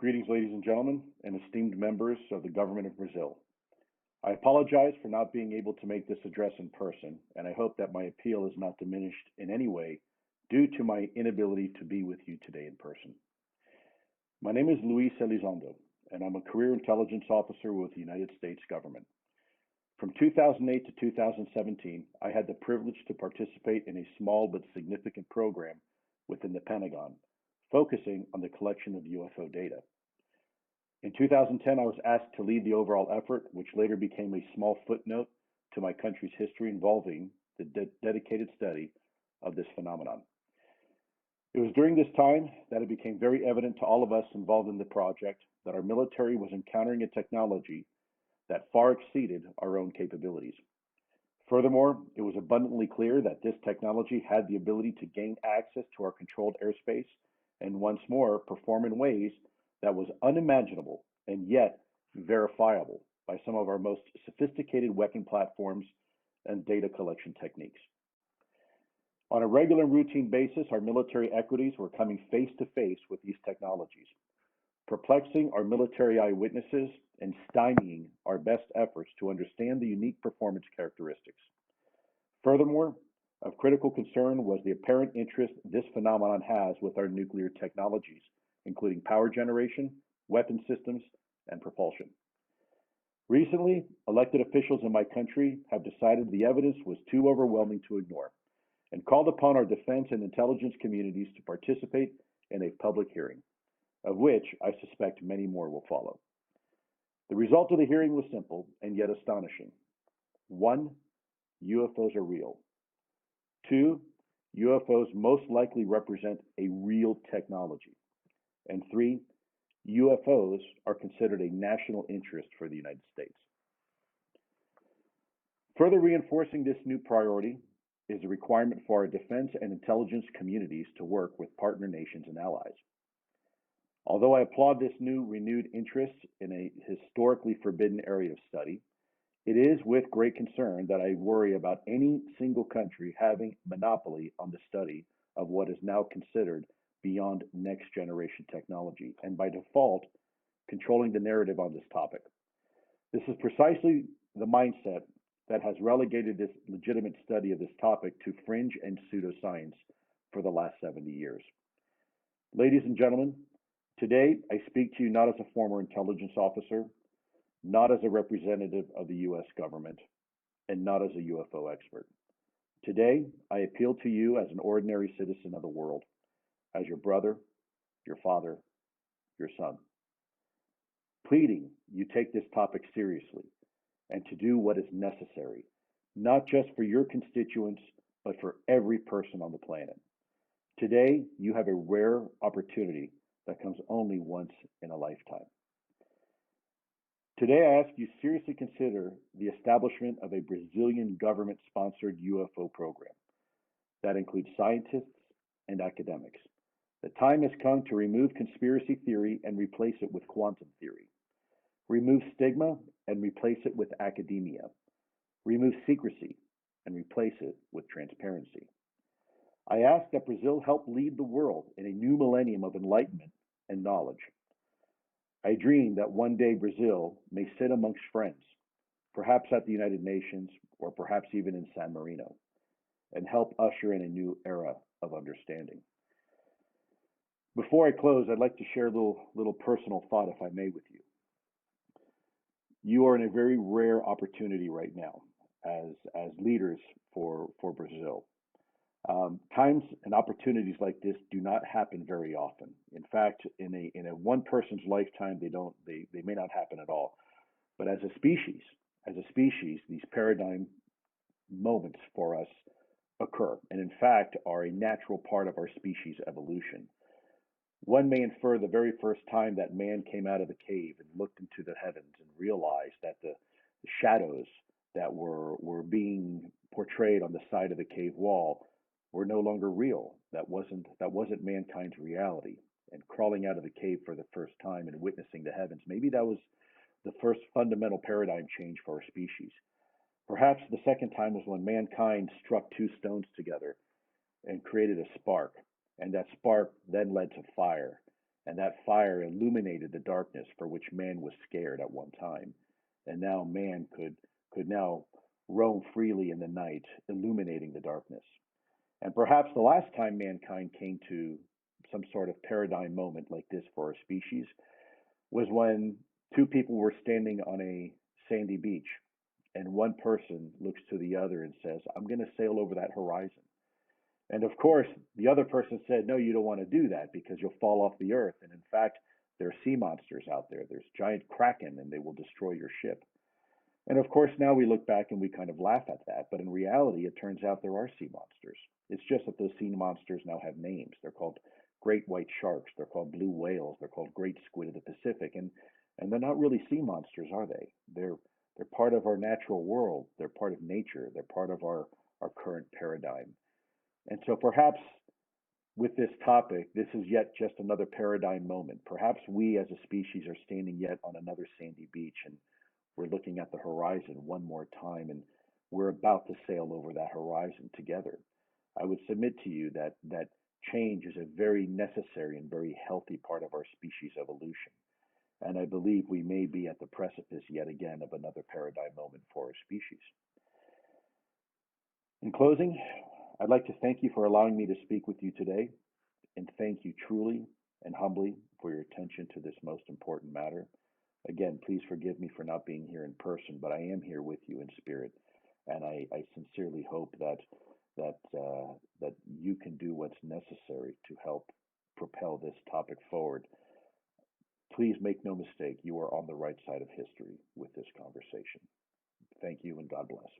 Greetings, ladies and gentlemen, and esteemed members of the government of Brazil. I apologize for not being able to make this address in person, and I hope that my appeal is not diminished in any way due to my inability to be with you today in person. My name is Luis Elizondo, and I'm a career intelligence officer with the United States government. From 2008 to 2017, I had the privilege to participate in a small but significant program within the Pentagon, focusing on the collection of UFO data. In 2010, I was asked to lead the overall effort, which later became a small footnote to my country's history involving the dedicated study of this phenomenon. It was during this time that it became very evident to all of us involved in the project that our military was encountering a technology that far exceeded our own capabilities. Furthermore, it was abundantly clear that this technology had the ability to gain access to our controlled airspace and once more perform in ways that was unimaginable and yet verifiable by some of our most sophisticated weapon platforms and data collection techniques. On a regular and routine basis, our military equities were coming face to face with these technologies, perplexing our military eyewitnesses and stymieing our best efforts to understand the unique performance characteristics. Furthermore, of critical concern was the apparent interest this phenomenon has with our nuclear technologies, including power generation, weapon systems, and propulsion. Recently, elected officials in my country have decided the evidence was too overwhelming to ignore and called upon our defense and intelligence communities to participate in a public hearing, of which I suspect many more will follow. The result of the hearing was simple and yet astonishing. 1, UFOs are real. 2, UFOs most likely represent a real technology. And 3, UFOs are considered a national interest for the United States. Further reinforcing this new priority is the requirement for our defense and intelligence communities to work with partner nations and allies. Although I applaud this new renewed interest in a historically forbidden area of study, it is with great concern that I worry about any single country having monopoly on the study of what is now considered beyond next generation technology, and by default, controlling the narrative on this topic. This is precisely the mindset that has relegated this legitimate study of this topic to fringe and pseudoscience for the last 70 years. Ladies and gentlemen, today I speak to you not as a former intelligence officer, not as a representative of the US government, and not as a UFO expert. Today, I appeal to you as an ordinary citizen of the world, as your brother, your father, your son, pleading you take this topic seriously and to do what is necessary, not just for your constituents, but for every person on the planet. Today, you have a rare opportunity that comes only once in a lifetime. Today, I ask you to seriously consider the establishment of a Brazilian government-sponsored UFO program that includes scientists and academics. The time has come to remove conspiracy theory and replace it with quantum theory. Remove stigma and replace it with academia. Remove secrecy and replace it with transparency. I ask that Brazil help lead the world in a new millennium of enlightenment and knowledge. I dream that one day Brazil may sit amongst friends, perhaps at the United Nations or perhaps even in San Marino, and help usher in a new era of understanding. Before I close, I'd like to share a little personal thought, if I may, with you. You are in a very rare opportunity right now as leaders for Brazil. Times and opportunities like this do not happen very often. In fact, in a one person's lifetime, they may not happen at all. But as a species, these paradigm moments for us occur, and in fact are a natural part of our species evolution. One may infer the very first time that man came out of the cave and looked into the heavens and realized that the shadows that were being portrayed on the side of the cave wall were no longer real. That wasn't mankind's reality. And crawling out of the cave for the first time and witnessing the heavens, maybe that was the first fundamental paradigm change for our species. Perhaps the second time was when mankind struck two stones together and created a spark. And that spark then led to fire. And that fire illuminated the darkness for which man was scared at one time. And now man could now roam freely in the night, illuminating the darkness. And perhaps the last time mankind came to some sort of paradigm moment like this for our species was when two people were standing on a sandy beach, and one person looks to the other and says, I'm going to sail over that horizon. And of course, the other person said, no, you don't want to do that because you'll fall off the earth. And in fact, there are sea monsters out there. There's giant kraken, and they will destroy your ship. And of course, now we look back and we kind of laugh at that. But in reality, it turns out there are sea monsters. It's just that those sea monsters now have names. They're called great white sharks. They're called blue whales. They're called great squid of the Pacific. And they're not really sea monsters, are they? They're part of our natural world. They're part of nature. They're part of our current paradigm. And so perhaps with this topic, this is yet just another paradigm moment. Perhaps we as a species are standing yet on another sandy beach, and we're looking at the horizon one more time, and we're about to sail over that horizon together. I would submit to you that change is a very necessary and very healthy part of our species evolution. And I believe we may be at the precipice yet again of another paradigm moment for our species. In closing, I'd like to thank you for allowing me to speak with you today, and thank you truly and humbly for your attention to this most important matter. Again, please forgive me for not being here in person, but I am here with you in spirit, and I sincerely hope that you can do what's necessary to help propel this topic forward. Please make no mistake, you are on the right side of history with this conversation. Thank you, and God bless.